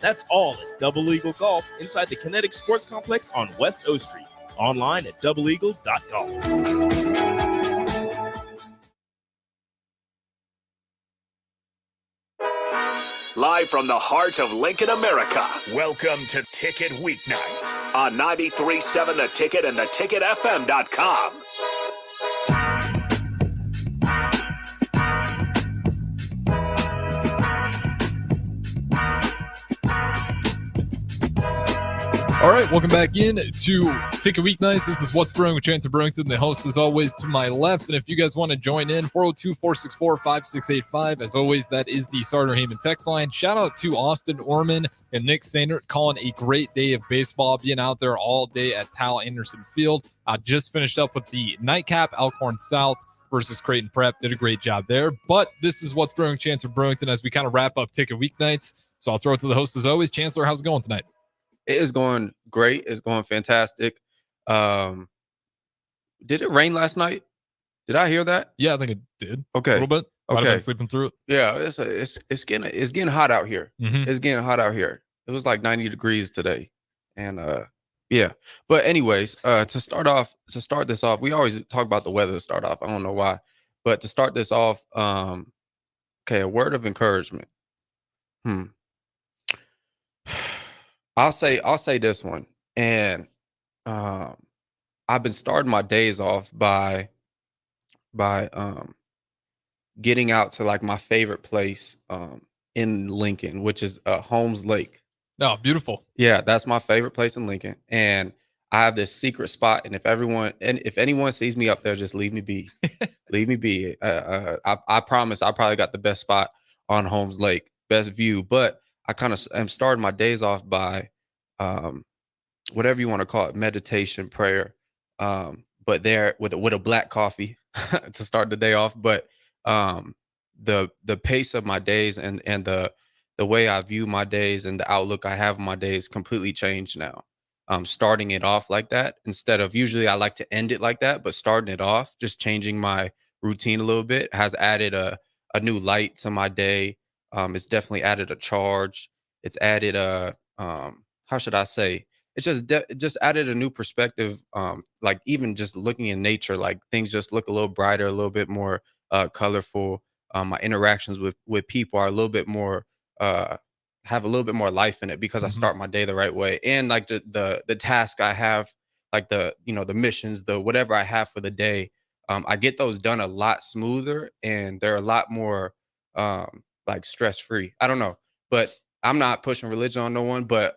That's all at Double Eagle Golf inside the Kinetic Sports Complex on West O Street. Online at doubleeagle.golf. Live from the heart of Lincoln, America, welcome to Ticket Weeknights on 93.7 The Ticket and theticketfm.com. All right, welcome back in to Ticket Weeknights. This is What's Brewing with Chancellor Brewington, the host, as always, to my left. And if you guys want to join in, 402-464-5685. As always, that is the Sartor Heyman text line. Shout out to Austin Orman and Nick Sainert calling a great day of baseball, being out there all day at Tal Anderson Field. Just finished up with the nightcap, Alcorn South versus Creighton Prep. Did a great job there. But this is What's Brewing, Chancellor Brewington, as we kind of wrap up Ticket Weeknights. So I'll throw it to the host as always. Chancellor, how's it going tonight? It is going great. It's going fantastic. Did it rain last night? Did I hear that? Yeah, I think it did. Okay. A little bit. Might have Okay. been sleeping through it. Yeah, it's getting hot out here. Mm-hmm. It's getting hot out here. It was like 90 degrees today. And yeah. But anyways, to start this off, we always talk about the weather to start off. I don't know why. But to start this off, okay, a word of encouragement. I'll say this one, and I've been starting my days off by getting out to like my favorite place in Lincoln, which is Holmes Lake. Oh, beautiful. Yeah, that's my favorite place in Lincoln, and I have this secret spot. And if anyone sees me up there, just leave me be. Leave me be. I promise. I probably got the best spot on Holmes Lake, best view, but I kind of am starting my days off by whatever you want to call it, meditation, prayer, but there with a black coffee to start the day off. But the pace of my days and the way I view my days and the outlook I have on my days completely changed now. Starting it off like that instead of, usually I like to end it like that, but starting it off, just changing my routine a little bit has added a new light to my day. It's definitely added a charge. It's added how should I say? It's just added a new perspective. Like even just looking in nature, like things just look a little brighter, a little bit more colorful. My interactions with people are a little bit more have a little bit more life in it because I start my day the right way. And like the task I have, like the missions, the whatever I have for the day, I get those done a lot smoother and they're a lot more like stress-free. I don't know, but I'm not pushing religion on no one, but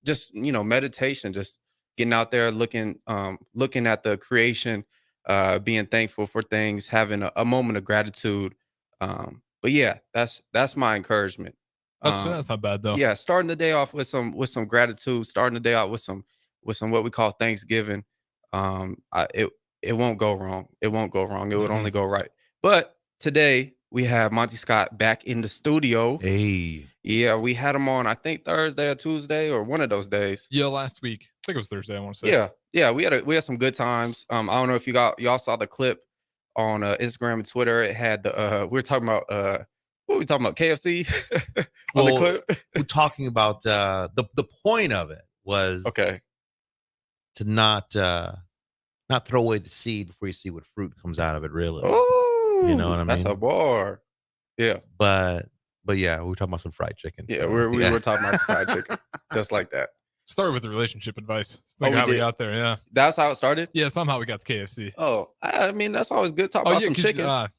just, meditation, just getting out there, looking at the creation, being thankful for things, having a moment of gratitude. But yeah, that's my encouragement. That's not bad though. Yeah, starting the day off with some gratitude, starting the day out with some what we call Thanksgiving. It won't go wrong. It won't go wrong. It would only go right. But today we have Monty Scott back in the studio. Hey. Yeah, we had him on, I think Thursday or Tuesday or one of those days. Yeah, last week. I think it was Thursday, I want to say. Yeah, we had some good times. I don't know if y'all saw the clip on Instagram and Twitter. It had the we were talking about what were we talking about? KFC on the clip. We're talking about the point of it was okay to not throw away the seed before you see what fruit comes out of it, really. Oh, you know what I mean? That's a bar. Yeah. But yeah, we were talking about some fried chicken. Yeah, we were talking about some fried chicken. Just like that. Started with the relationship advice. How we got there, yeah. That's how it started? Yeah, somehow we got to KFC. Oh, I mean, that's always good. Talk about some chicken. The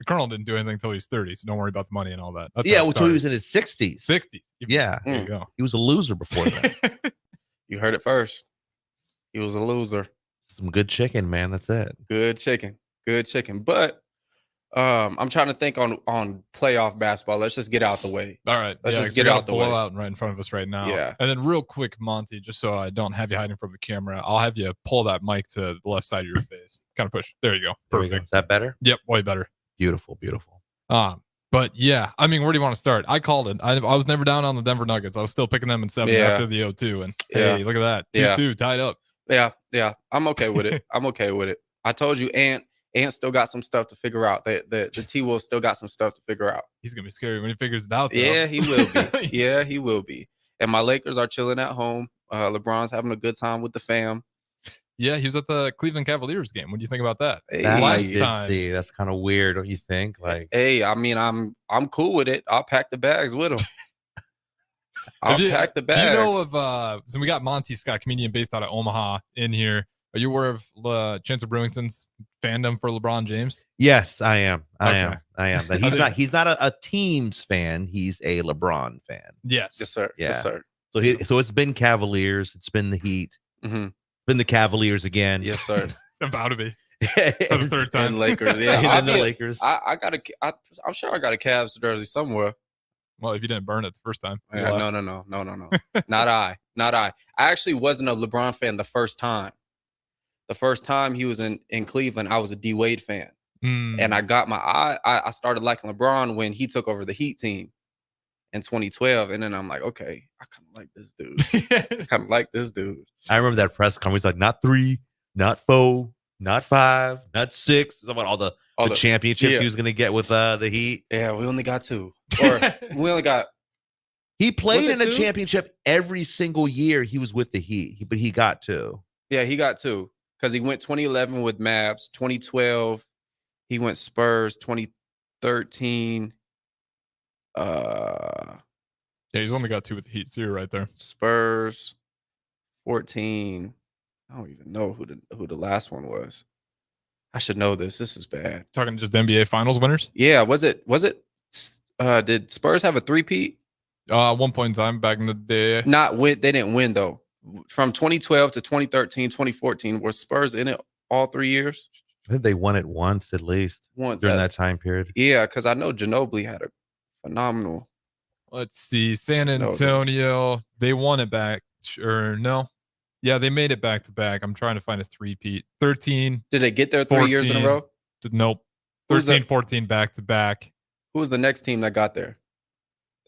Colonel didn't do anything until he was 30, so don't worry about the money and all that. That's until he was in his 60s. 60s. Yeah. There you go. He was a loser before that. You heard it first. He was a loser. Some good chicken, man. That's it. Good chicken. But I'm trying to think on playoff basketball. Let's just get out the way. All right. Let's just get out the way. Blowout right in front of us right now. Yeah. And then real quick, Monty, just so I don't have you hiding from the camera, I'll have you pull that mic to the left side of your face. Kind of push. There you go. Perfect. Is that better? Yep. Way better. Beautiful. But yeah, I mean, where do you want to start? I called it. I was never down on the Denver Nuggets. I was still picking them in 7 after the 0-2. And hey, look at that. 2-2 tied up. Yeah. I'm okay with it. I told you, Ant still got some stuff to figure out. The T-Wolf still got some stuff to figure out. He's gonna be scary when he figures it out, though. Yeah, he will be. He will be. and my Lakers are chilling at home. LeBron's having a good time with the fam. Yeah, he was at the Cleveland Cavaliers game. What do you think about that? Hey, That I Last did time. see. That's kind of weird, don't you think? Like, hey, I mean, I'm cool with it. I'll pack the bags with him. I'll pack the bags. Do you know of so we got Monty Scott, comedian based out of Omaha, in here. Are you aware of Chancellor Brewington's fandom for LeBron James? yes, I am. I Okay. am. But he's not a team's fan. He's a LeBron fan. Yes. Yes, sir. Yeah. Yes, sir. So it's been Cavaliers. It's been the Heat. Mm-hmm. It's been the Cavaliers again. Yes, sir. About to be. For the third time. And Lakers. Yeah. And then the Lakers. I'm sure I got a Cavs jersey somewhere. Well, if you didn't burn it the first time. Yeah, no. Not I. I actually wasn't a LeBron fan the first time. The first time he was in Cleveland, I was a D Wade fan. And I got I started liking LeBron when he took over the Heat team in 2012. And then I'm like, okay, I kind of like this dude. I remember that press conference, like not 3, not 4, not 5, not 6. About all the championships he was going to get with the Heat. Yeah, we only got 2. Or we only got. He played in a 2? championship every single year he was with the Heat, but he got 2. Yeah, he got 2 because he went 2011 with Mavs, 2012 he went Spurs, 2013. Yeah, he's only got 2 with the Heat. So you're right there. Spurs, 14. I don't even know who the last one was. I should know this. This is bad. Talking just NBA Finals winners. Yeah, was it? Did Spurs have a three-peat? One point in time back in the day. Not win. They didn't win though. From 2012 to 2013, 2014, were Spurs in it all 3 years? I think they won it once at least during that time period. Yeah, because I know Ginobili had a phenomenal. Let's see, San Antonio. They won it back, or no? Yeah, they made it back to back. I'm trying to find a three-peat. 13. Did they get there 3 years in a row? Nope. 13, 14 back to back. Who was the next team that got there?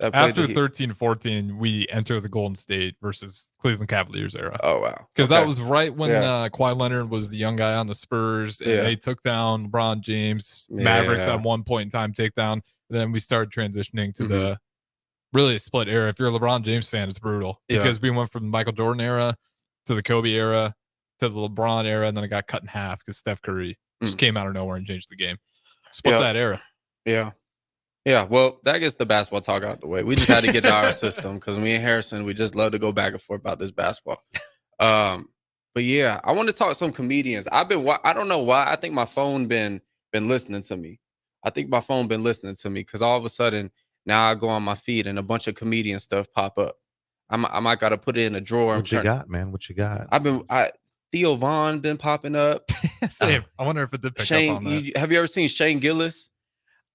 After 13, 14, we enter the Golden State versus Cleveland Cavaliers era. Oh, wow. Because that was right when Kawhi Leonard was the young guy on the Spurs, and they took down LeBron James. Mavericks at one point in time take down. And then we started transitioning to the really split era. If you're a LeBron James fan, it's brutal because we went from the Michael Jordan era to the Kobe era to the LeBron era, and then it got cut in half because Steph Curry just came out of nowhere and changed the game. Split that era. Yeah. Yeah, well, that gets the basketball talk out the way. We just had to get to our system because me and Harrison, we just love to go back and forth about this basketball. But yeah, I want to talk some comedians. I don't know why. I think my phone been listening to me. Because all of a sudden now I go on my feed and a bunch of comedian stuff pop up. I might got to put it in a drawer. What you got, man? What you got? Theo Vaughn been popping up. Same. I wonder if it did pick up on that. Have you ever seen Shane Gillis?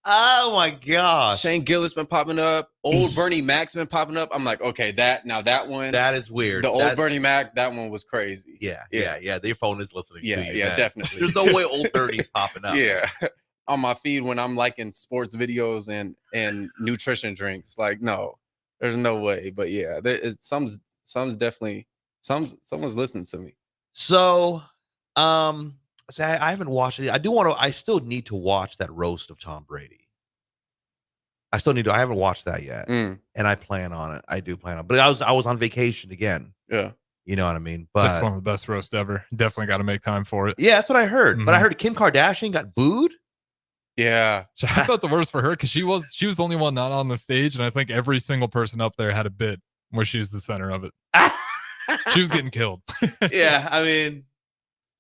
Oh my gosh. Shane Gillis been popping up. Old Bernie Mac's been popping up. I'm like, okay, that one. That is weird. The old Bernie Mac, that one was crazy. Yeah. Their phone is listening to you. Yeah, definitely. There's no way old Bernie's popping up. Yeah. On my feed when I'm liking sports videos and nutrition drinks. Like, no, there's no way. But yeah, someone's listening to me. So I haven't watched it. I still need to watch that roast of Tom Brady. I haven't watched that yet. And I plan on it. I do plan on it. But I was on vacation again. Yeah. You know what I mean? But that's one of the best roasts ever. Definitely got to make time for it. Yeah, that's what I heard. But I heard Kim Kardashian got booed. Yeah. I thought the worst for her because she was the only one not on the stage, and I think every single person up there had a bit where she was the center of it. She was getting killed. Yeah, I mean,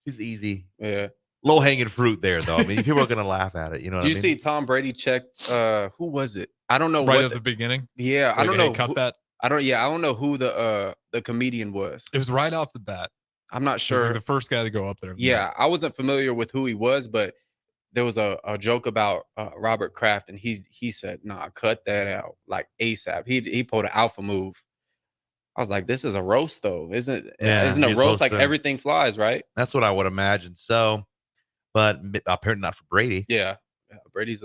she's easy. Yeah. Low hanging fruit there, though. I mean, people are gonna laugh at it. You know what I mean? Did you see Tom Brady checked? Who was it? I don't know. Right at the beginning. Yeah, I don't know. Cut that. I don't know who the comedian was. It was right off the bat. I'm not sure. He was like the first guy to go up there. Yeah, I wasn't familiar with who he was, but there was a joke about Robert Kraft, and he said, "Nah, cut that out like ASAP." He pulled an alpha move. I was like, "This is a roast, though, isn't a roast like everything flies, right?" That's what I would imagine. So, but apparently not for Brady. Yeah, Brady's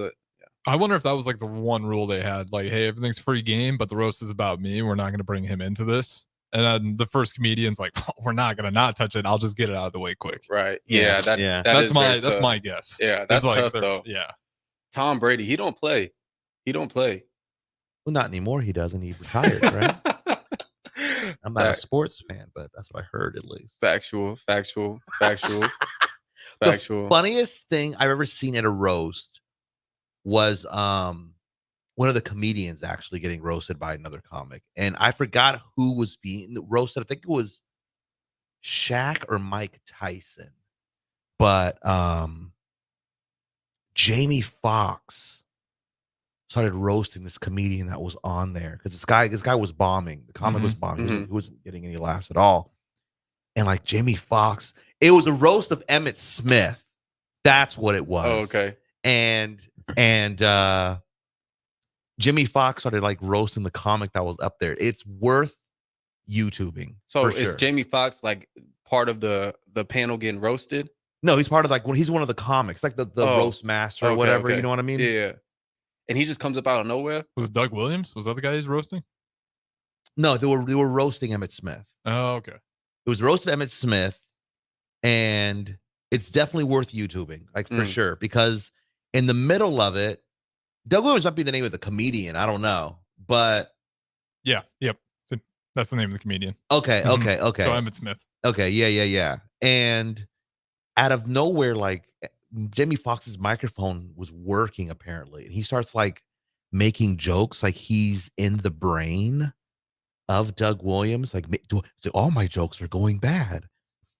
I wonder if that was like the one rule they had, like, hey, everything's free game, but the roast is about me. We're not going to bring him into this. And then the first comedian's like, oh, we're not going to not touch it. I'll just get it out of the way quick. Right. Yeah. That's my guess. Yeah. That's like tough though. Yeah. Tom Brady, he don't play. Well, not anymore. He doesn't. He retired, right? I'm not a sports fan, but that's what I heard at least. Factual. The Factual. funniest thing I've ever seen at a roast was one of the comedians actually getting roasted by another comic. And I forgot who was being roasted. I think it was Shaq or Mike Tyson. But Jamie Foxx started roasting this comedian that was on there because this guy was bombing. The comic was bombing. He wasn't getting any laughs at all. And like Jamie Foxx, it was a roast of Emmett Smith. That's what it was. Oh, okay. And Jimmy Foxx started like roasting the comic that was up there. It's worth YouTubing. So is Jamie Foxx like part of the panel getting roasted? No, he's part of like when he's one of the comics, like the roast master or whatever. Okay. You know what I mean? Yeah. And he just comes up out of nowhere. Was it Doug Williams? Was that the guy he's roasting? No, they were roasting Emmett Smith. Oh, okay. It was roast of Emmett Smith, and it's definitely worth YouTubing, like for sure, because in the middle of it, Doug Williams might be the name of the comedian. I don't know, but yeah, yep, that's the name of the comedian. Okay. So Emmett Smith. Okay, yeah. And out of nowhere, like Jamie Foxx's microphone was working apparently, and he starts like making jokes like he's in the brain of Doug Williams. Like, all my jokes are going bad.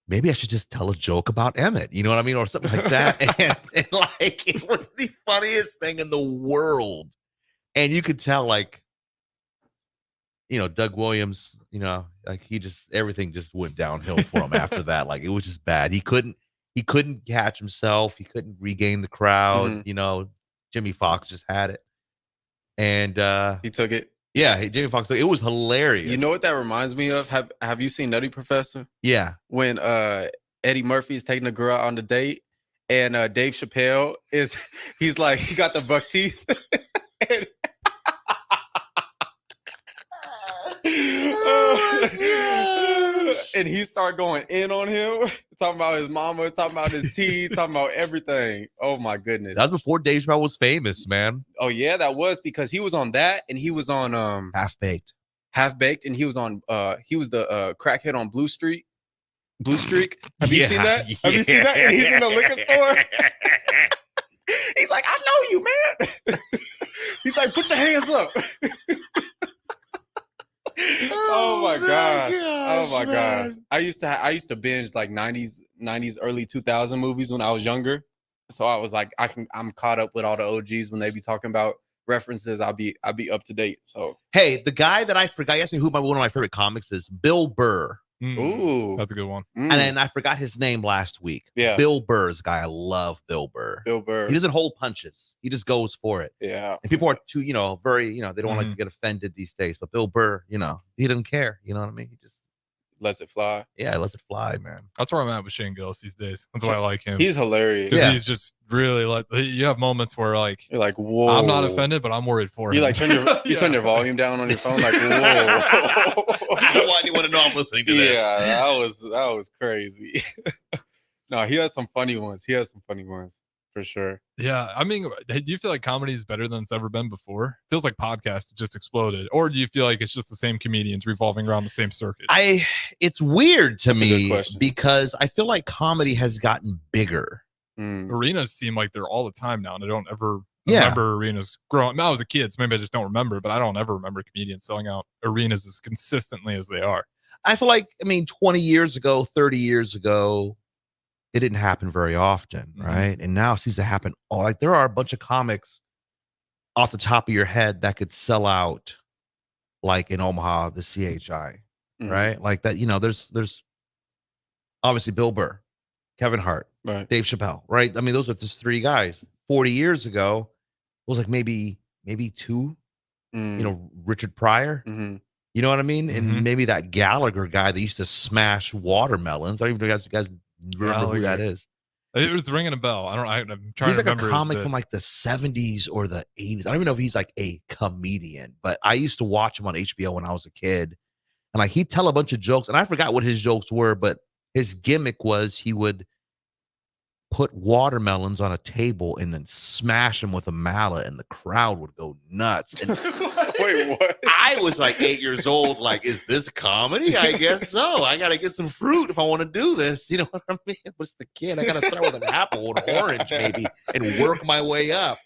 Maybe I should just tell a joke about Emmett. You know what I mean, or something like that. and like it was the funniest thing in the world, and you could tell like, you know, Doug Williams, you know, like everything just went downhill for him after that. Like it was just bad. He couldn't catch himself. He couldn't regain the crowd. You know, Jimmy Foxx just had it. And he took it. Yeah, Jimmy Foxx. It was hilarious. You know what that reminds me of? Have you seen Nutty Professor? Yeah. When Eddie Murphy is taking a girl out on the date, and Dave Chappelle he's like, he got the buck teeth. And he started going in on him, talking about his mama, talking about his teeth, talking about everything. Oh my goodness. That was before Dave Chappelle was famous, man. Oh yeah, that was because he was on that, and he was on Half Baked, and he was on he was the crackhead on Blue Streak. Have you seen that? Have you seen that? And he's in the liquor store. He's like, I know you, man. He's like, put your hands up. Oh my gosh. Oh my gosh. I used to binge like 90s, early 2000 movies when I was younger. So I was like, I'm caught up with all the OGs when they be talking about references. I'll be up to date. So hey, the guy that I forgot, you asked me who one of my favorite comics is, Bill Burr. Ooh, that's a good one. And then I forgot his name last week. Yeah, Bill Burr's guy. I love Bill Burr. Bill Burr. He doesn't hold punches. He just goes for it. Yeah. And people are too, very, they don't like to get offended these days. But Bill Burr, he doesn't care. You know what I mean? He just lets it fly. Yeah, lets it fly, man. That's where I'm at with Shane Gillis these days. That's why I like him. He's hilarious. Because he's just really like, you have moments where like, you're like, whoa. I'm not offended, but I'm worried for him. You like turn your volume down on your phone, like, whoa. I don't want anyone to know I'm listening to this. Yeah, that was crazy. No, he has some funny ones. For sure. Yeah. I mean, do you feel like comedy is better than it's ever been before? Feels like podcasts just exploded. Or do you feel like it's just the same comedians revolving around the same circuit? It's weird to me because I feel like comedy has gotten bigger. Arenas seem like they're all the time now, and I don't ever remember arenas growing. I was a kid, so maybe I just don't remember, but I don't ever remember comedians selling out arenas as consistently as they are. I feel like, 20 years ago, 30 years ago, it didn't happen very often, right? And now it seems to happen like there are a bunch of comics off the top of your head that could sell out, like in Omaha, the CHI, right? Like that, there's obviously Bill Burr, Kevin Hart, right, Dave Chappelle, right? I mean, those are just three guys. 40 years ago, it was like maybe two, Richard Pryor. You know what I mean? And maybe that Gallagher guy that used to smash watermelons. I don't even know if you guys remember who that is. It was ringing a bell. I'm trying he's to like remember. He's like a comic from like the 70s or the 80s. I don't even know if he's like a comedian, but I used to watch him on HBO when I was a kid. And like he'd tell a bunch of jokes, and I forgot what his jokes were, but his gimmick was he would put watermelons on a table and then smash them with a mallet, and the crowd would go nuts. And Wait, what? I was like 8 years old. Like, is this comedy? I guess so. I got to get some fruit if I want to do this. You know what I mean? What's the kid? I got to start with an apple or an orange maybe and work my way up.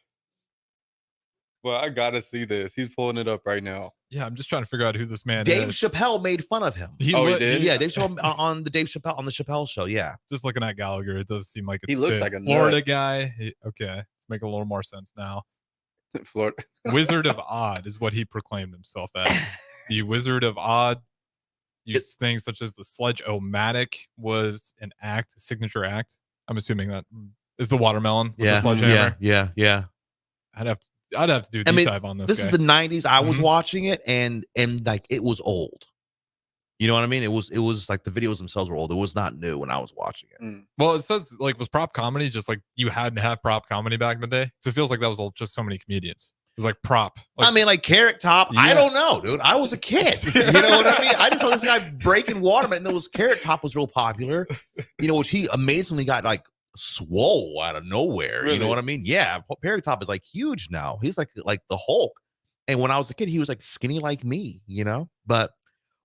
Well, I gotta see this. He's pulling it up right now. Yeah, I'm just trying to figure out who this man Dave is. Chappelle made fun of him. He did? Yeah, Dave Chappelle on the Chappelle show. Yeah. Just looking at Gallagher, it does seem like it's He looks fit. like a Florida nut. guy. Okay, it's making a little more sense now. Florida. Wizard of Odd is what he proclaimed himself as. The Wizard of Odd used things such as the Sledge-O-Matic was an act, a signature act. I'm assuming that is the watermelon with the sledgehammer. Yeah. I'd have to do a deep dive on this. This guy. is the 90s. I was watching it and like it was old. You know what I mean? It was like the videos themselves were old. It was not new when I was watching it. Well, it says like was prop comedy just like you had to have prop comedy back in the day? So it feels like that was just so many comedians. It was like prop. Like, I mean, like Carrot Top. Yeah. I don't know, dude. I was a kid. You know what I mean? I just saw this guy breaking watermelon. And there was Carrot Top was real popular. You know, which he amazingly got like swole out of nowhere. Really? You know what I mean? Yeah, Carrot Top is like huge now. He's like the Hulk. And when I was a kid, he was like skinny like me. You know, but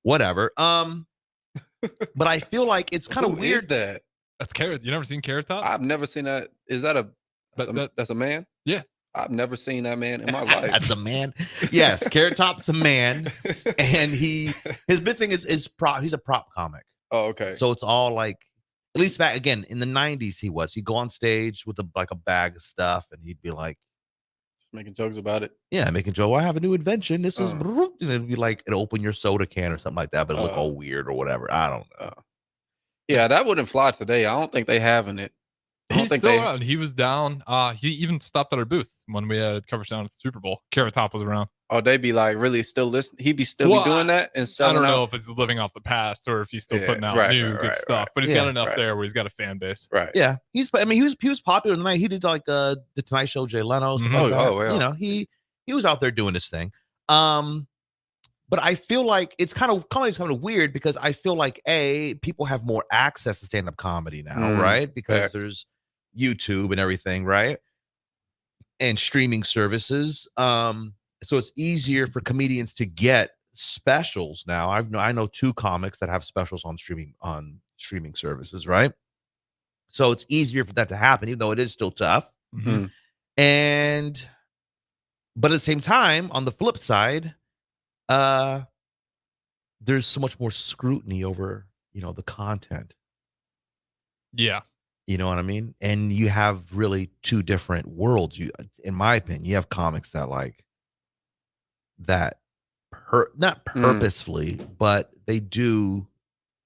whatever. But I feel like it's kind of weird. Is that? that's Carrot. You never seen Carrot Top? I've never seen that. Is that that's a man? Yeah. I've never seen that man in my life. That's a man. Yes, Carrot Top's a man, and his big thing is prop. He's a prop comic. Oh, okay. So it's all like, at least back again in the 90s, he'd go on stage with a bag of stuff, and he'd be like, making jokes about it. yeah, making Joe, I have a new invention. This is, and it'd be like, it'd open your soda can or something like that, but it look all weird or whatever. I don't know. Yeah, that wouldn't fly today. I don't think they having it. He's still around. He was down. He even stopped at our booth when we had coverage down at the Super Bowl. Carrot Top was around. Oh, they be like really still listening. He'd be still be doing that and I selling don't out. know if it's living off the past or if he's still putting out new good stuff, but he's got enough there where he's got a fan base. Right. Yeah. He was popular tonight. He did like the Tonight Show, Jay Leno. Stuff like that. Yeah. You know, he was out there doing his thing. But I feel like comedy's kind of weird because I feel like people have more access to stand-up comedy now, right? Because there's YouTube and everything, right? And streaming services. So it's easier for comedians to get specials now. I know 2 comics that have specials on streaming services, right? So it's easier for that to happen, even though it is still tough. Mm-hmm. But at the same time, on the flip side, there's so much more scrutiny over, the content. Yeah. You know what I mean? And you have really 2 different worlds. In my opinion, you have comics that not purposefully, but they do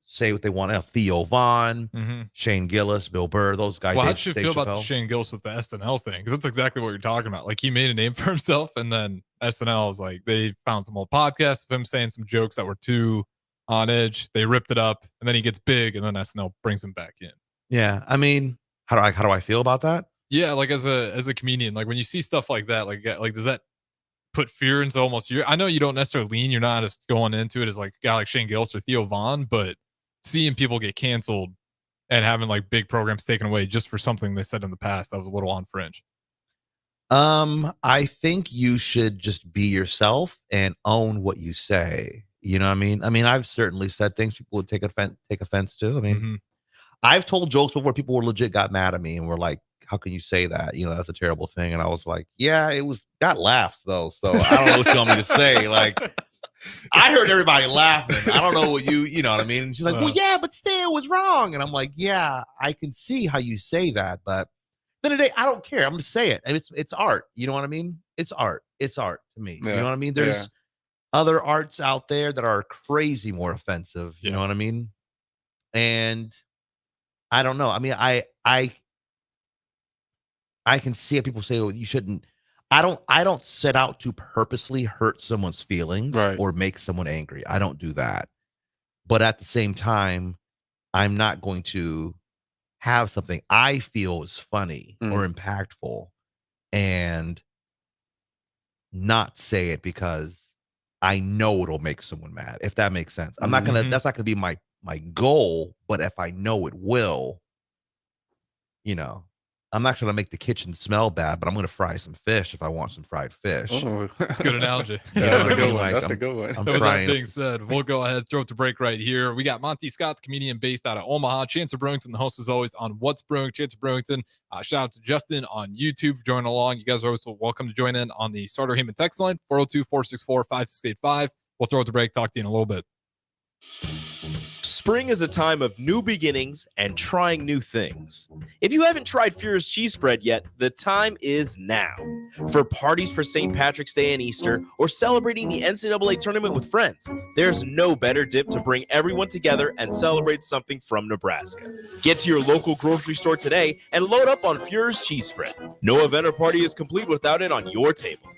say what they want. Theo Vaughn, Shane Gillis, Bill Burr, those guys. Well, how did you feel about the Shane Gillis with the SNL thing? Because that's exactly what you're talking about. Like he made a name for himself, and then SNL was like they found some old podcasts of him saying some jokes that were too on edge. They ripped it up, and then he gets big, and then SNL brings him back in. Yeah, I mean, how do I feel about that? Yeah, like as a comedian, like when you see stuff like that, like does that put fear into almost you? I know you don't necessarily lean, you're not just going into it as like a guy like Shane Gillis or Theo Vaughn, but seeing people get canceled and having like big programs taken away just for something they said in the past that was a little on fringe. I think you should just be yourself and own what you say. You know what I mean? I mean, I've certainly said things people would take offense to. I mean, I've told jokes before people were legit got mad at me and were like, how can you say that? That's a terrible thing. And I was like, yeah, got laughs though. So I don't know what you want me to say. Like, I heard everybody laughing. I don't know what you know what I mean? And she's like, well, yeah, but still it was wrong. And I'm like, yeah, I can see how you say that. But then today, I don't care. I'm going to say it. And it's art. You know what I mean? It's art. It's art to me. Yeah. You know what I mean? There's other arts out there that are crazy more offensive. You know what I mean? And I don't know. I mean, I can see how people say, "Oh, you shouldn't." I don't set out to purposely hurt someone's feelings or make someone angry. I don't do that. But at the same time, I'm not going to have something I feel is funny or impactful and not say it because I know it'll make someone mad. If that makes sense. I'm not gonna. That's not gonna be my goal. But if I know it will, I'm not going to make the kitchen smell bad, but I'm going to fry some fish if I want some fried fish. Oh. That's a good analogy. You know That's what a I good mean? one. Like, That's I'm- a good one. I'm With that frying. being said, we'll go ahead, throw it to break right here. We got Monty Scott, the comedian based out of Omaha. Chancellor Brewington, the host as always on What's Brewing. Chancellor Brewington, shout out to Justin on YouTube for joining along. You guys are also welcome to join in on the Starter Heyman text line, 402-464-5685. We'll throw it to break. Talk to you in a little bit. Spring is a time of new beginnings and trying new things. If you haven't tried Furious cheese spread yet, the time is now. For parties for St. Patrick's Day and Easter, or celebrating the NCAA tournament with friends, there's no better dip to bring everyone together and celebrate something from Nebraska. Get to your local grocery store today and load up on Furious cheese spread. No event or party is complete without it on your table.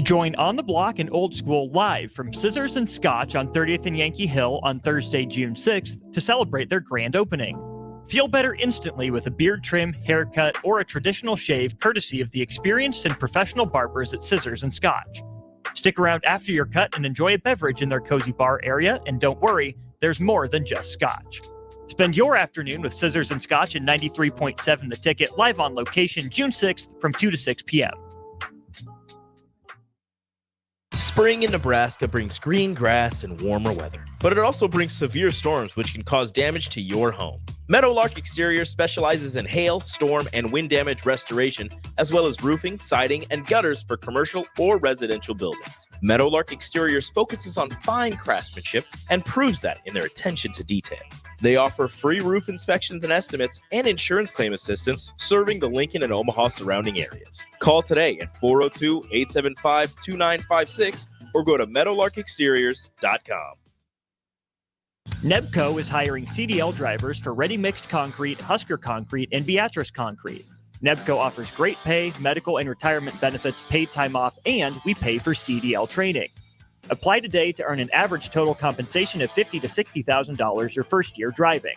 Join On the Block and Old School live from Scissors and Scotch on 30th and Yankee Hill on Thursday, June 6th to celebrate their grand opening. Feel better instantly with a beard trim, haircut, or a traditional shave courtesy of the experienced and professional barbers at Scissors and Scotch. Stick around after your cut and enjoy a beverage in their cozy bar area, and don't worry, there's more than just Scotch. Spend your afternoon with Scissors and Scotch at 93.7 The Ticket, live on location June 6th from 2 to 6 p.m. Spring in Nebraska brings green grass and warmer weather, but it also brings severe storms which can cause damage to your home. Meadowlark Exterior specializes in hail, storm, and wind damage restoration, as well as roofing, siding, and gutters for commercial or residential buildings. Meadowlark Exteriors focuses on fine craftsmanship and proves that in their attention to detail. They offer free roof inspections and estimates and insurance claim assistance, serving the Lincoln and Omaha surrounding areas. Call today at 402-875-2956 or go to meadowlarkexteriors.com. Nebco is hiring CDL drivers for ready-mixed concrete, Husker Concrete, and Beatrice Concrete. Nebco offers great pay, medical and retirement benefits, paid time off, and we pay for CDL training. Apply today to earn an average total compensation of $50,000 to $60,000 your first year driving.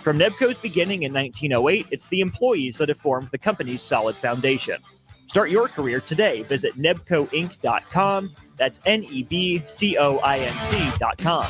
From Nebco's beginning in 1908, it's the employees that have formed the company's solid foundation. Start your career today. Visit nebcoinc.com. That's NEBCOINC.com.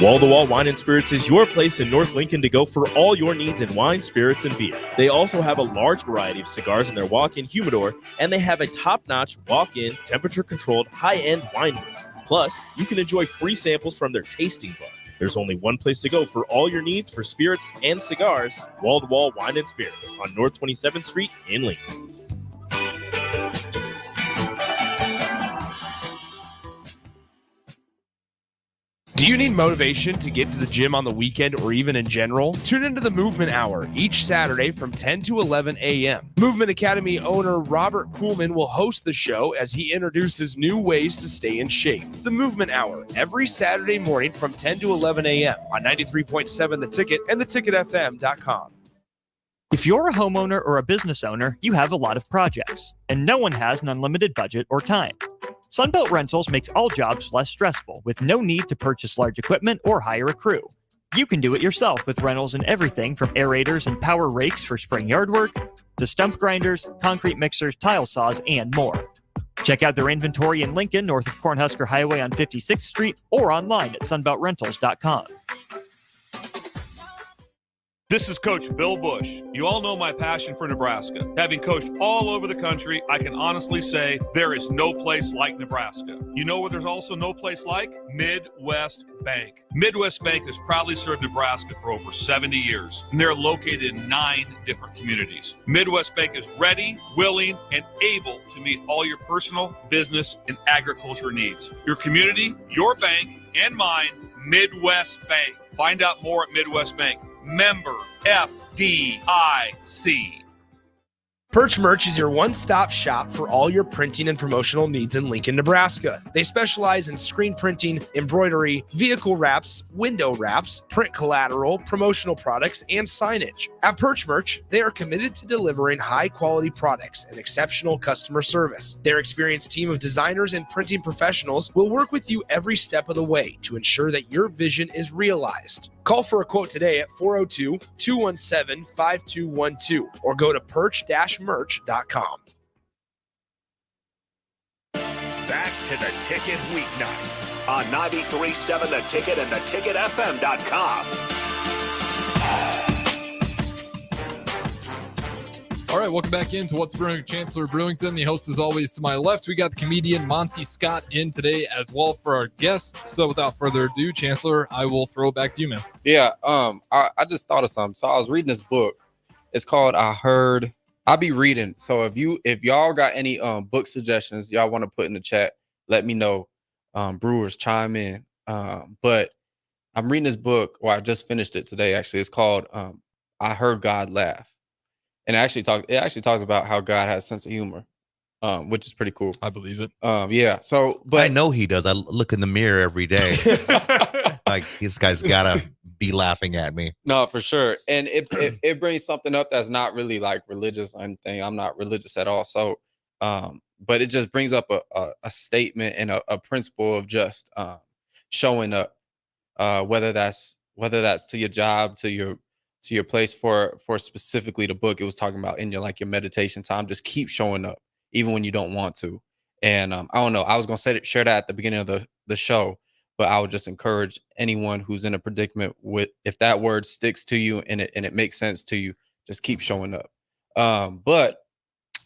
Wall-to-Wall Wine and Spirits is your place in North Lincoln to go for all your needs in wine, spirits, and beer. They also have a large variety of cigars in their walk-in humidor, and they have a top-notch walk-in, temperature-controlled, high-end wine room. Plus, you can enjoy free samples from their tasting bar. There's only one place to go for all your needs for spirits and cigars, Wall-to-Wall Wine and Spirits on North 27th Street in Lincoln. Do you need motivation to get to the gym on the weekend or even in general? Tune into the Movement Hour each Saturday from 10 to 11 a.m. Movement Academy owner Robert Kuhlman will host the show as he introduces new ways to stay in shape. The Movement Hour every Saturday morning from 10 to 11 a.m. on 93.7 The Ticket and theticketfm.com. If you're a homeowner or a business owner, you have a lot of projects, and no one has an unlimited budget or time. Sunbelt Rentals makes all jobs less stressful with no need to purchase large equipment or hire a crew. You can do it yourself with rentals and everything from aerators and power rakes for spring yard work to stump grinders, concrete mixers, tile saws, and more. Check out their inventory in Lincoln, north of Cornhusker Highway on 56th Street, or online at sunbeltrentals.com. This is Coach Bill Bush. You all know my passion for Nebraska. Having coached all over the country, I can honestly say there is no place like Nebraska. You know where there's also no place like? Midwest Bank. Midwest Bank has proudly served Nebraska for over 70 years, and they're located in 9 different communities. Midwest Bank is ready, willing, and able to meet all your personal, business, and agriculture needs. Your community, your bank, and mine, Midwest Bank. Find out more at Midwest Bank. Member FDIC. Perch Merch is your one-stop shop for all your printing and promotional needs in Lincoln, Nebraska. They specialize in screen printing, embroidery, vehicle wraps, window wraps, print collateral, promotional products, and signage. At Perch Merch, they are committed to delivering high-quality products and exceptional customer service. Their experienced team of designers and printing professionals will work with you every step of the way to ensure that your vision is realized. Call for a quote today at 402-217-5212 or go to perch-merch.com. Back to The Ticket weeknights on 93.7 The Ticket and theticketfm.com. All right, welcome back into What's Brewing with Chancellor Brewington. The host, as always, to my left. We got the comedian Monty Scott in today as well for our guest. So without further ado, Chancellor, I will throw it back to you, man. Yeah, I just thought of something. So I was reading this book. It's called I'll be reading. So if y'all got any book suggestions y'all want to put in the chat, let me know. Brewers, chime in. But I'm reading this book, or I just finished it today, actually. It's called I Heard God Laugh. And it actually talks about how God has a sense of humor, which is pretty cool. I believe it. Yeah. So, but I know he does. I look in the mirror every day. Like, this guy's gotta be laughing at me. No, for sure. And it brings something up that's not really like religious or anything. I'm not religious at all. So, but it just brings up a statement and a principle of just showing up, whether that's to your job, to your place. For specifically the book, it was talking about in your meditation time, just keep showing up even when you don't want to. And I don't know, I was gonna share that at the beginning of the show, but I would just encourage anyone who's in a predicament with, if that word sticks to you and it makes sense to you, just keep showing up. But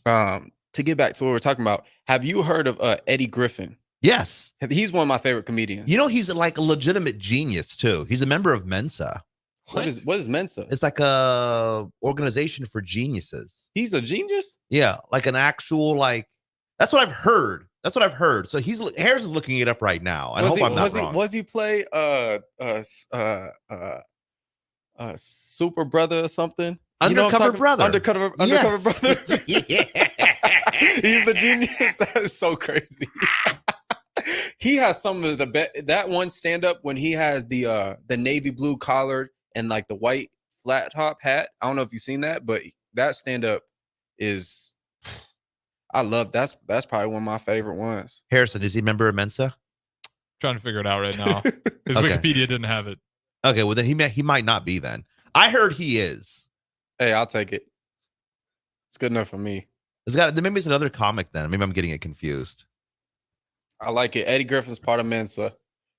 to get back to what we're talking about, have you heard of Eddie Griffin? Yes. He's one of my favorite comedians. You know, he's like a legitimate genius too. He's a member of Mensa. What is Mensa? It's like a organization for geniuses. He's a genius? Yeah, like an actual, like, that's what I've heard. So Harris is looking it up right now. I hope I'm not wrong. Was he play Super Brother or something? Undercover Brother. Undercover Yes. Brother. Yeah. He's the genius. That is so crazy. He has some of the best. That one stand up when he has the navy blue collar and like the white flat top hat. I don't know if you've seen that, but that stand up is, I love. That's probably one of my favorite ones. Harrison, is he a member of Mensa? Trying to figure it out right now. His Okay. Wikipedia didn't have it. Okay, well then he might not be then. I heard he is. Hey, I'll take it. It's good enough for me. Maybe it's another comic then. Maybe I'm getting it confused. I like it. Eddie Griffin's part of Mensa,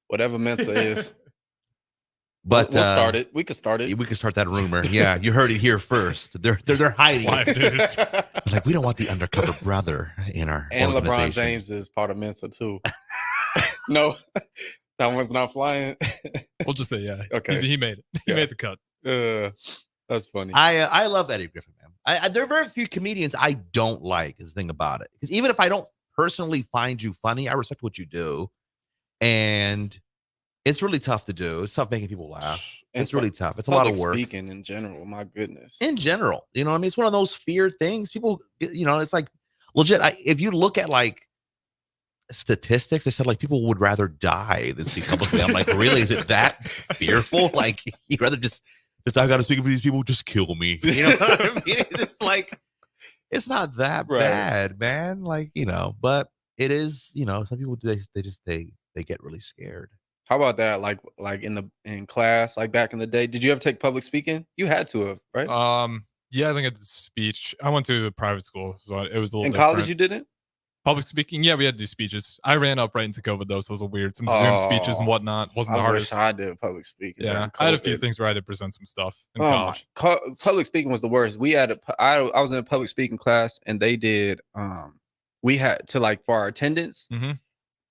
whatever Mensa is. But we'll start it. We could start it. We could start that rumor. Yeah, you heard it here first. They're hiding Live it. news. Like, we don't want the undercover brother in our And LeBron organization. James is part of Mensa too. No, that one's not flying. We'll just say, yeah. Okay. He made it. He Yeah. made the cut. That's funny. I love Eddie Griffin, man. There are very few comedians I don't like, is the thing about it. Because even if I don't personally find you funny, I respect what you do. And it's really tough to do. It's tough making people laugh. It's really tough. It's a lot of work. Speaking in general, my goodness. In general, you know what I mean? It's one of those feared things. People, it's like legit. If you look at like statistics, they said like people would rather die than speak publicly. I'm like, really? Is it that fearful? Like, you'd rather just I got to speak for these people, just kill me. You know what I mean? It's like, it's not that bad, man. Like, but it is, some people, they get really scared. How about that? Like in class, like back in the day, did you ever take public speaking? You had to have, right? Yeah, I think I did speech. I went to a private school, so it was a little in different. college. You didn't? Public speaking, yeah, we had to do speeches. I ran up right into COVID though, so it was a weird. Some Zoom speeches and whatnot wasn't the hardest. I did public speaking. Yeah, I had a few things where I had to present some stuff in college. Public speaking was the worst. We had I was in a public speaking class, and they did. We had to, like, for our attendance. Mm-hmm.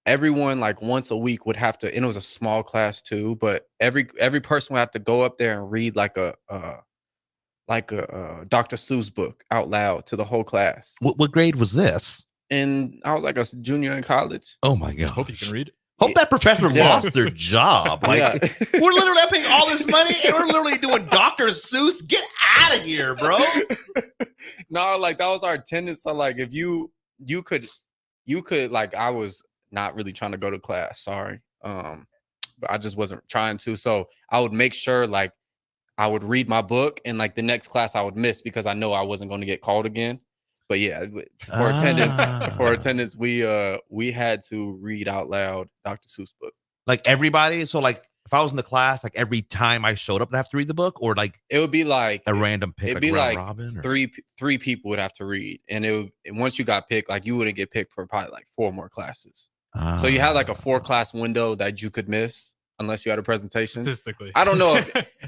Everyone, like, once a week would have to, and it was a small class too, but every person would have to go up there and read like a Dr. Seuss book out loud to the whole class. What grade was this? And I was like a junior in college. Oh my god! Hope you can read. Hope that professor lost their job. Like, we're literally paying all this money and we're literally doing Dr. Seuss. Get out of here, bro. No, like, that was our attendance. So, like, if you could, like, I was not really trying to go to class. Sorry. But I just wasn't trying to. So I would make sure, like, I would read my book, and like the next class I would miss because I know I wasn't going to get called again. But yeah, for attendance, we had to read out loud Dr. Seuss book. Like everybody. So like if I was in the class, like every time I showed up, I'd have to read the book, or like it would be like a random pick. It'd be like Robin, three people would have to read, and once you got picked, like you wouldn't get picked for probably like 4 more classes. So you had like a 4-class window that you could miss unless you had a presentation. Statistically, I don't know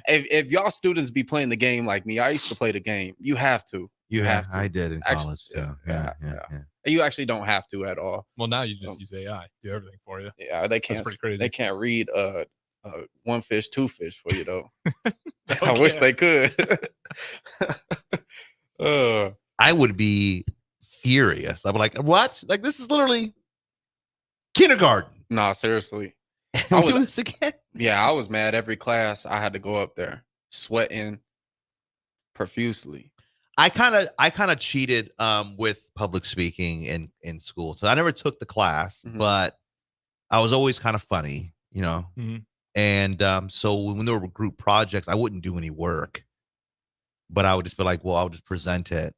if y'all students be playing the game like me. I used to play the game. You have to. You have to. I did in college. Yeah. You actually don't have to at all. Well, now you just use AI, do everything for you. Yeah, they can't. That's pretty crazy. They can't read one fish, two fish for you though. I wish they could. I would be furious. I'm like, what? Like, this is literally kindergarten. Nah, seriously. I was this again. Yeah, I was mad every class. I had to go up there sweating profusely. I kind of cheated with public speaking in school. So I never took the class, but I was always kind of funny, you know. And so when there were group projects, I wouldn't do any work, but I would just be like, well, I'll just present it.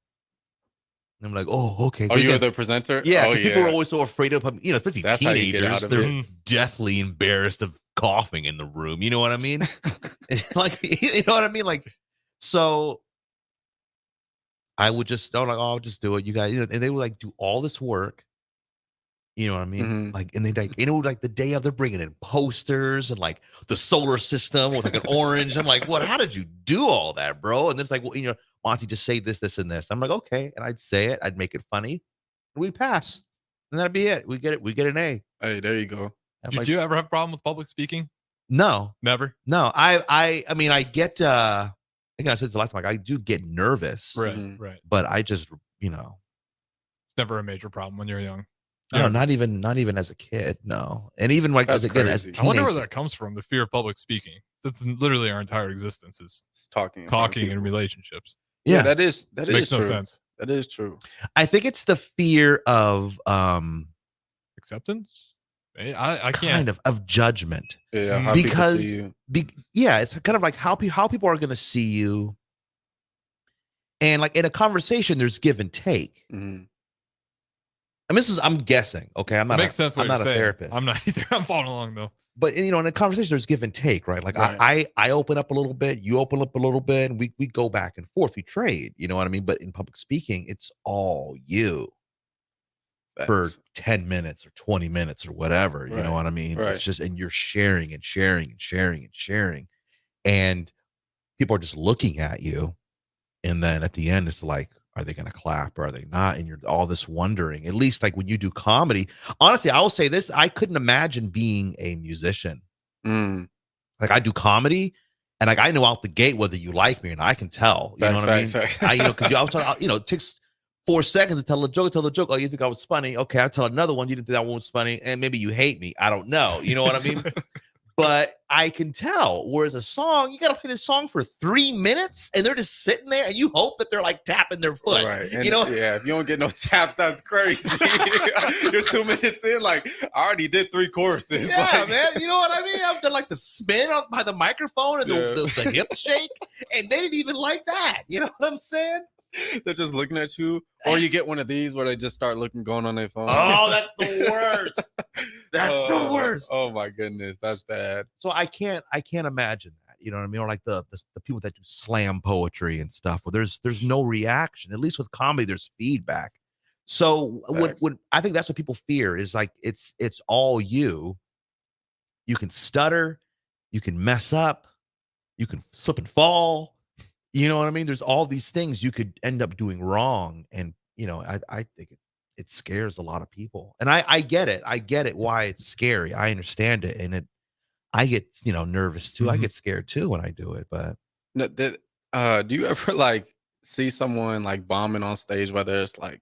And I'm like, oh, okay. Oh, you were the presenter? Yeah, oh, people are always so afraid of, you know, especially That's teenagers. They're deathly embarrassed of coughing in the room. You know what I mean? Like, you know what I mean? Like, so I would just, I'll just do it. You guys, you know, and they would like do all this work. You know what I mean? Like, and they like, you know, like the day of, they're bringing in posters and like the solar system with like an orange. I'm like, what? How did you do all that, bro? And it's like, well, you know, why don't you just say this, this, and this? I'm like, okay. And I'd say it. I'd make it funny. And we'd pass. And that'd be it. We get it. We get an A. Hey, there you go. Did you ever have a problem with public speaking? No. Never? No. I mean, I get, again, I said the last time, like, I do get nervous. Right. But I just, you know. It's never a major problem when you're young. No, not even as a kid. No. And even like, as a teenager. I wonder where that comes from, the fear of public speaking. It's literally our entire existence is talking in relationships. Yeah, that makes true. No sense. That is true. I think it's the fear of acceptance. I can't kind of judgment. Yeah, how because people see you. Yeah, it's kind of like how people are going to see you. And like in a conversation, there's give and take. I mean, I'm guessing. Okay, I'm not. It makes sense. I'm not a therapist. I'm not either. I'm following along though. But you know, in a conversation, there's give and take, right? Like I open up a little bit, you open up a little bit, and we go back and forth. We trade. You know what I mean? But in public speaking, it's all you for 10 minutes or 20 minutes or whatever. You know what I mean? It's just, and you're sharing and sharing and sharing and sharing, and people are just looking at you, and then at the end, it's like, are they going to clap or are they not? And you're all this wondering, at least like when you do comedy, honestly, I will say this. I couldn't imagine being a musician. Like I do comedy and like, I know out the gate, whether you like me and I can tell, you know what I mean? I, you know, cause I was talking, you know, it takes 4 seconds to tell the joke. Oh, you think I was funny? Okay. I'll tell another one. You didn't think that one was funny. And maybe you hate me. I don't know. You know what I mean? But I can tell. Whereas a song, you got to play this song for 3 minutes and they're just sitting there and you hope that they're like tapping their foot. Right. And you know? Yeah. If you don't get no taps, that's crazy. You're 2 minutes in, like, I already did 3 choruses. Yeah, like, man. You know what I mean? I've done like the spin by the microphone and the hip shake. And they didn't even like that. You know what I'm saying? They're just looking at you, or you get one of these where they just start going on their phone. Oh, that's the worst. That's the worst. Oh my goodness, that's bad. So I can't imagine that. You know what I mean? Or like the people that do slam poetry and stuff, where there's no reaction. At least with comedy, there's feedback. So when I think that's what people fear is like it's all you. You can stutter, you can mess up, you can slip and fall. You know what I mean? There's all these things you could end up doing wrong. And, you know, I think it scares a lot of people. And I get it. I get it why it's scary. I understand it. And I get, you know, nervous too. I get scared too when I do it. But no, do you ever like see someone like bombing on stage, whether it's like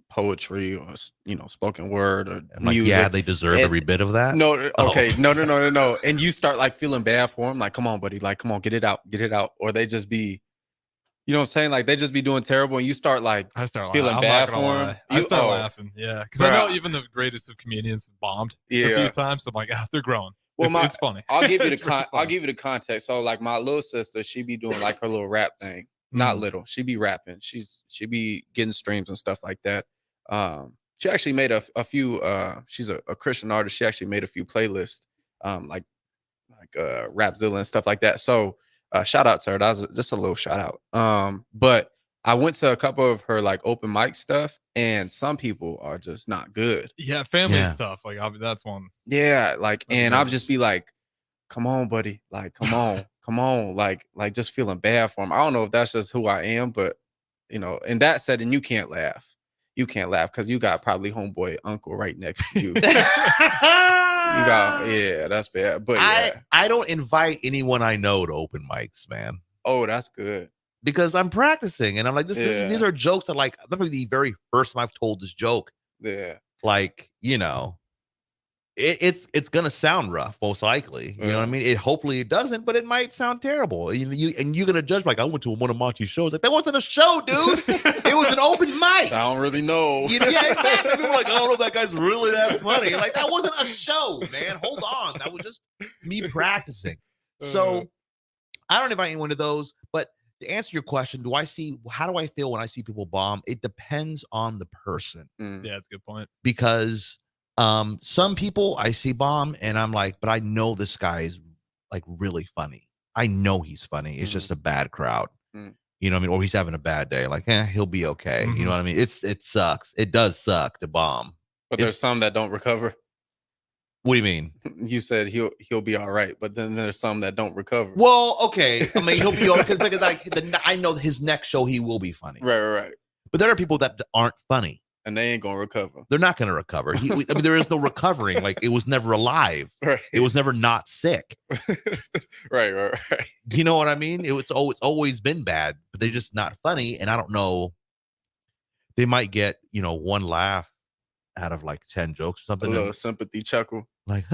poetry or, you know, spoken word or music? Yeah, they deserve every bit of that. No, okay, no. And you start like feeling bad for them, like, come on, buddy, like, come on, get it out. Or they just be, you know what I'm saying? Like they just be doing terrible, and you start like feeling bad for them. I start laughing, yeah, because I know even the greatest of comedians bombed a few times. So I'm like, they're growing. Well, it's funny. I'll give you the context. So like my little sister, she be doing like her little rap thing. Not little, she be rapping. She be getting streams and stuff like that. She actually made a few she's a Christian artist. She actually made a few playlists like Rapzilla and stuff like that. So shout out to her. That was just a little shout out. But I went to a couple of her like open mic stuff, and some people are just not good. Yeah, family Yeah. stuff. Like that's one. Yeah, like, I'd be and I'll nervous. just be like, "Come on, buddy! Like, come on!" Like just feeling bad for him. I don't know if that's just who I am, but you know, in that setting, you can't laugh. You can't laugh because you got probably homeboy uncle right next to you. Yeah, that's bad. But yeah. I don't invite anyone I know to open mics, man. Oh, that's good. Because I'm practicing and I'm like, Yeah. these are jokes that like, I remember the very first time I've told this joke, Yeah. like, you know, it's gonna sound rough, most likely. You know what I mean? Hopefully it doesn't, but it might sound terrible. You're gonna judge like I went to one of Monty's shows. Like that wasn't a show, dude. It was an open mic. I don't really know. Yeah, exactly. People are like, I don't know if that guy's really that funny. Like that wasn't a show, man. Hold on, that was just me practicing. So I don't invite anyone to those. But to answer your question, how do I feel when I see people bomb? It depends on the person. Yeah, that's a good point. Because some people I see bomb and I'm like, but I know this guy is like really funny. I know he's funny. It's just a bad crowd. You know what I mean? Or he's having a bad day. Like, he'll be okay. You know what I mean? It sucks. It does suck to bomb. But there's some that don't recover. What do you mean? You said he'll be all right, but then there's some that don't recover. Well, okay. I mean, he'll be okay because I know his next show he will be funny. Right. But there are people that aren't funny. And they ain't gonna recover. They're not gonna recover. I mean, there is no recovering. Like it was never alive. Right. It was never not sick. Right. You know what I mean? It's always been bad, but they're just not funny. And I don't know. They might get, one laugh out of like 10 jokes or something. A little sympathy chuckle. Like,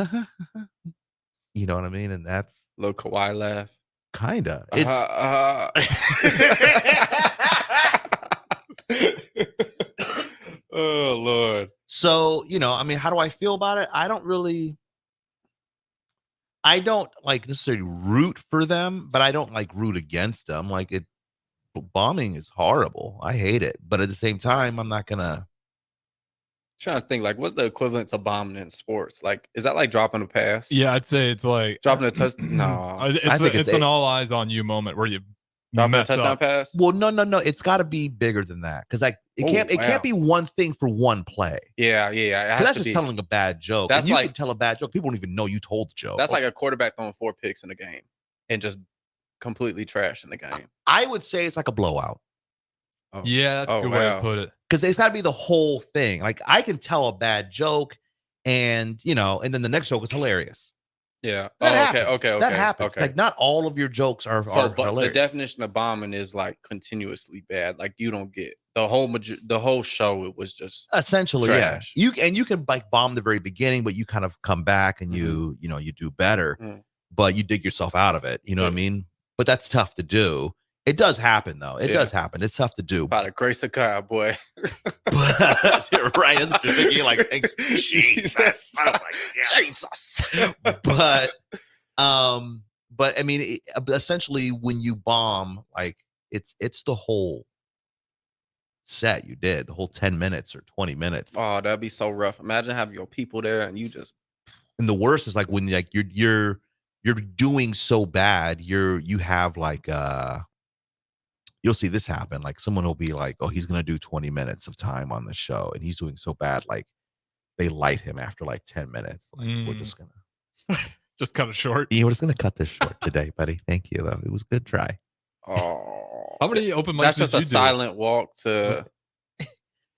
you know what I mean? And that's a little Kawhi laugh. Kinda. Oh Lord. So, I mean, how do I feel about it? I don't like necessarily root for them, but I don't like root against them. Like bombing is horrible. I hate it. But at the same time, I'm not gonna trying to think, like, what's the equivalent to bombing in sports? Like, is that like dropping a pass? Yeah, I'd say it's like dropping a touch. No, it's an all eyes on you moment where you dropping a touchdown up. pass. Well, no. It's got to be bigger than that because like it can't be one thing for one play. Yeah. That's just telling a bad joke. That's you like can tell a bad joke. People don't even know you told the joke. That's like a quarterback throwing 4 picks in a game and just completely trashing the game. I would say it's like a blowout. Oh. Yeah, that's a good way to put it. Because it's got to be the whole thing. Like I can tell a bad joke, and and then the next joke is hilarious. Yeah. Okay. That happens. Okay. Like not all of your jokes are but hilarious. The definition of bombing is like continuously bad. Like you don't get the whole show. It was just essentially trash. Yeah. You can like bomb the very beginning, but you kind of come back and you do better, but you dig yourself out of it. You know what I mean? But that's tough to do. It does happen though. It does happen. It's tough to do. By the grace of God, boy. Right. That's what you're thinking. Like, Jesus. I was like, Jesus. But I mean, essentially, when you bomb, like it's the whole set you did, the whole 10 minutes or 20 minutes. Oh, that'd be so rough. Imagine having your people there and you just. And the worst is like when like you're doing so bad, you have like you'll see this happen. Like someone will be like, oh, he's going to do 20 minutes of time on the show. And he's doing so bad. Like they light him after like 10 minutes. Like we're just going to just cut it short. Yeah, we're just going to cut this short today, buddy. Thank you though. It was a good try. Oh, how many open mics? That's just a silent walk to.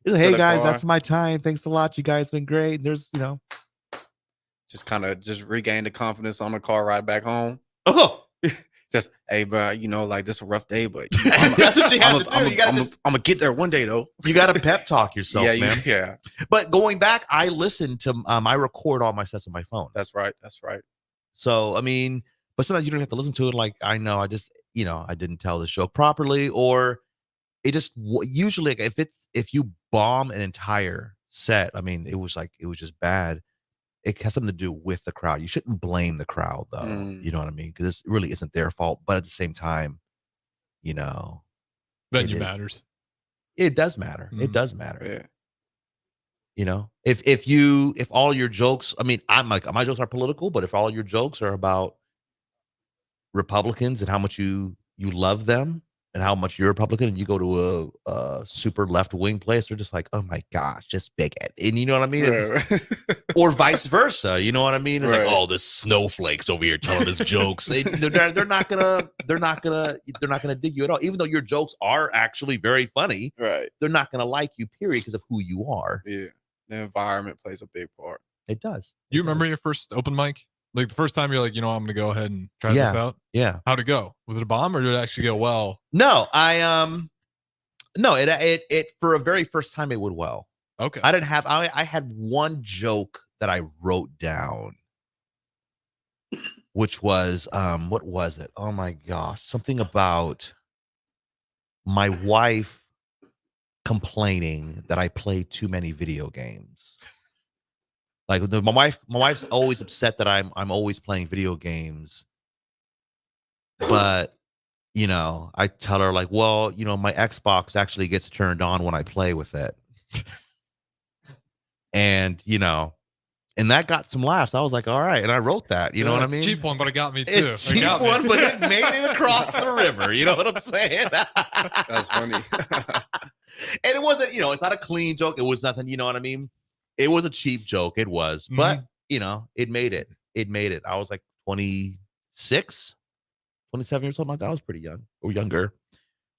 Hey guys, that's my time. Thanks a lot. You guys been great. There's, just kind of regain the confidence on the car ride back home. Oh, just, hey, bro, like this is a rough day, but that's what you have to do. I'm gonna get there one day, though. You got to pep talk yourself, man. Yeah. But going back, I listen to, I record all my sets on my phone. That's right. So, I mean, but sometimes you don't have to listen to it. Like, I know, I just, I didn't tell the joke properly, or it just usually if you bomb an entire set, I mean, it was just bad. It has something to do with the crowd. You shouldn't blame the crowd, though. You know what I mean? Because this really isn't their fault. But at the same time, venue matters. It does matter. It does matter. Yeah. If all your jokes, I mean, I'm like, my jokes are political, but if all your jokes are about Republicans and how much you love them, and how much you're Republican, and you go to a super left wing place, they're just like, oh my gosh, just bigot, and you know what I mean, or vice versa. You know what I mean? It's like, oh, this snowflakes over here telling us jokes. They're not gonna dig you at all, even though your jokes are actually very funny. Right? They're not gonna like you, period, because of who you are. Yeah, the environment plays a big part. It does. You remember your first open mic? Like the first time you're like, I'm going to go ahead and try this out? Yeah. How'd it go? Was it a bomb or did it actually go well? No, it for a very first time it went well. Okay. I had one joke that I wrote down, which was, what was it? Oh my gosh. Something about my wife complaining that I played too many video games. Like my wife's always upset that I'm always playing video games, but I tell her like, well, my Xbox actually gets turned on when I play with it, and and that got some laughs. I was like, all right, and I wrote that. You know what I mean? Cheap one, but it got me too. It's cheap one, but it made it across the river. You know what I'm saying? That's funny. And it wasn't, it's not a clean joke. It was nothing. You know what I mean? It was a cheap joke. It was, but it made it. It made it. I was like 26, 27 years old. I was pretty young or younger.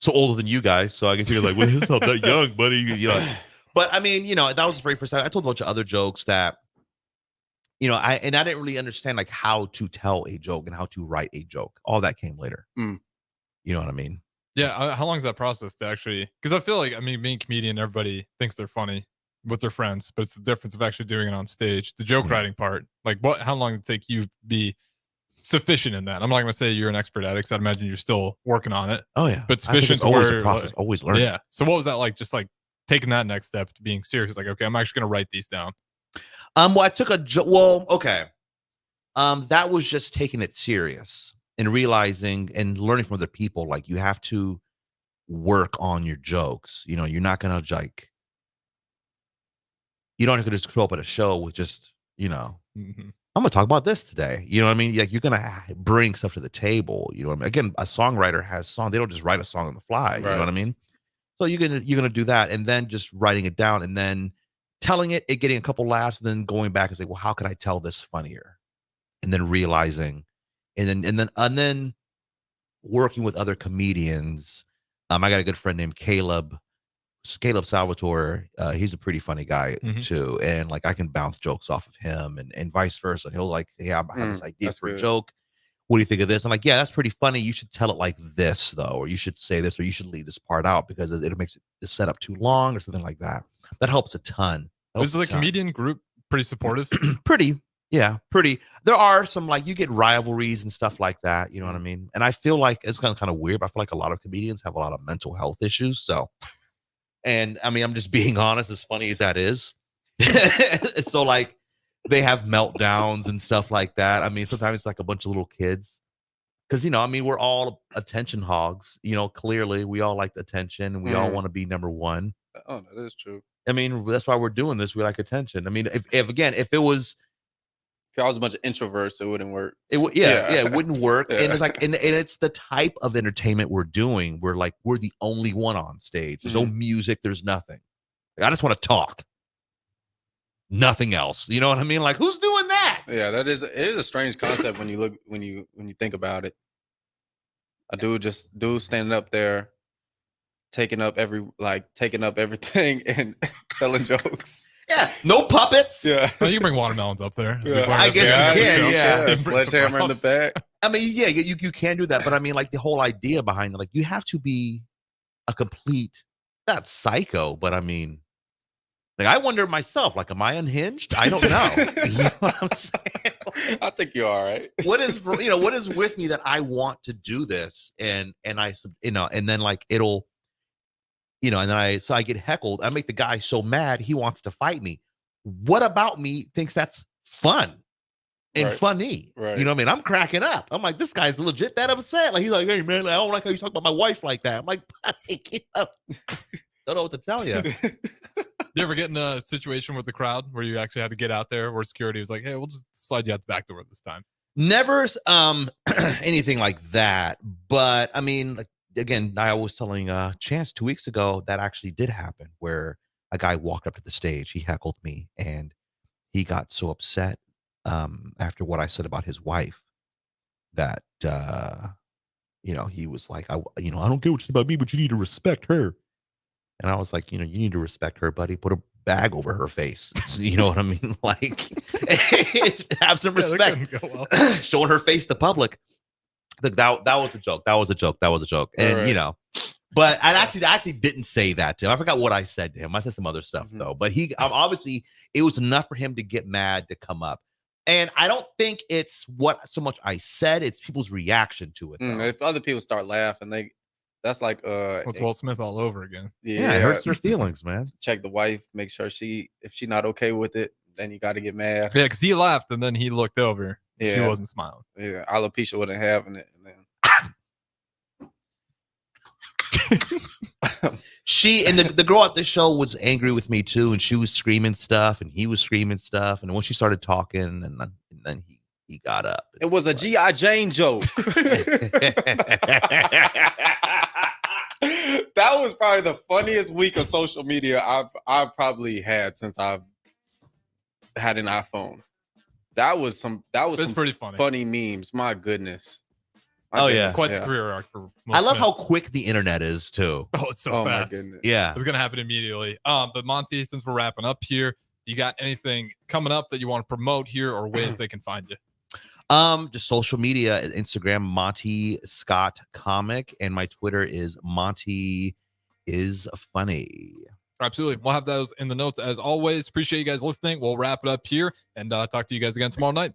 So older than you guys. So I guess you're like, well, he's not that young, buddy. But I mean, that was the very first time. I told a bunch of other jokes that, I didn't really understand like how to tell a joke and how to write a joke. All that came later. You know what I mean? Yeah. How long is that process to actually? Because I feel like, being a comedian, everybody thinks they're funny with their friends, but it's the difference of actually doing it on stage. The joke writing part, like how long did it take you to be sufficient in that? I'm not going to say you're an expert at it, because I'd imagine you're still working on it. Oh yeah. But sufficient to always a process, always learning. Yeah. So what was that like? Just like taking that next step to being serious, like, okay, I'm actually going to write these down. Well, I took okay. That was just taking it serious and realizing and learning from other people. Like, you have to work on your jokes. You're not going to like, you don't have to just show up at a show with just, I'm going to talk about this today. You know what I mean? Like, you're going to bring stuff to the table. You know what I mean? Again, a songwriter has song. They don't just write a song on the fly. Right. You know what I mean? So you're going to do that, and then just writing it down, and then telling it getting a couple laughs, and then going back and say, well, how can I tell this funnier? And then realizing, and then working with other comedians. I got a good friend named Caleb Salvatore. He's a pretty funny guy too, and like I can bounce jokes off of him, and vice versa. He'll like, hey, I have this idea for a joke. What do you think of this? I'm like, yeah, that's pretty funny. You should tell it like this though, or you should say this, or you should leave this part out because it makes the setup too long or something like that. That helps a ton. Is the comedian group pretty supportive? Pretty. There are some, like, you get rivalries and stuff like that. You know what I mean? And I feel like it's kind of weird, but I feel like a lot of comedians have a lot of mental health issues. So, and I mean, I'm just being honest, as funny as that is. So like, they have meltdowns and stuff like that. I mean, sometimes it's like a bunch of little kids. Because, we're all attention hogs. Clearly we all like the attention, and we all want to be number one. Oh, that is true. I mean, that's why we're doing this. We like attention. I mean, if I was a bunch of introverts, it wouldn't work. It wouldn't work. Yeah. And it's like, and it's the type of entertainment we're doing. We're the only one on stage. There's no music. There's nothing. Like, I just want to talk. Nothing else. You know what I mean? Like, who's doing that? Yeah, it is a strange concept when you think about it. A dude standing up there, taking up everything and telling jokes. Yeah, no puppets. Yeah, well, you can bring watermelons up there. I guess you can. Yeah, sledgehammer in the back. I mean, yeah, you can do that, but I mean, like, the whole idea behind it, like, you have to be a complete, not psycho, but I mean, like, I wonder myself, like, am I unhinged? I don't know. You know what I'm saying? I think you're all right. What is with me that I want to do this, and I, and then like it'll, and then I get heckled. I make the guy so mad he wants to fight me. What about me thinks that's fun and funny? Right. You know what I mean? I'm cracking up. I'm like, this guy's legit that upset. Like, he's like, hey man, I don't like how you talk about my wife like that. I'm like, don't know what to tell you. You ever get in a situation with the crowd where you actually had to get out there, where security was like, hey, we'll just slide you out the back door this time? Never anything like that. But I mean, like, again, I was telling Chance 2 weeks ago that actually did happen, where a guy walked up to the stage, he heckled me, and he got so upset after what I said about his wife that he was like, I don't care what you say about me, but you need to respect her. And I was like, you need to respect her, buddy. Put a bag over her face. You know what I mean? Like, have some respect. Showing her face to public. Look, that was a joke. That was a joke. And right. But I actually didn't say that to him. I forgot what I said to him. I said some other stuff though. But he obviously it was enough for him to get mad to come up. And I don't think it's what so much I said, it's people's reaction to it. If other people start laughing, that's like it's Will Smith all over again. Yeah, it hurts their feelings, man. Check the wife, make sure if she's not okay with it, then you got to get mad. Yeah, because he laughed and then he looked over. Yeah, she wasn't smiling. Yeah, alopecia wasn't having it. And then the girl at the show was angry with me too, and she was screaming stuff, and he was screaming stuff, and when she started talking, and then he got up. It was a G.I. Jane joke. That was probably the funniest week of social media I've probably had since I've had an iPhone. That was some pretty funny memes. My goodness. Yeah, quite the career arc for Will I love Smith. how quick the internet is too. Oh, it's so fast. My goodness. Yeah, it's gonna happen immediately. But Monty, since we're wrapping up here, you got anything coming up that you want to promote here, or ways they can find you? Just social media, Instagram, Monty Scott Comic, and my Twitter is Monty is Funny. Absolutely. We'll have those in the notes as always. Appreciate you guys listening. We'll wrap it up here and talk to you guys again tomorrow night.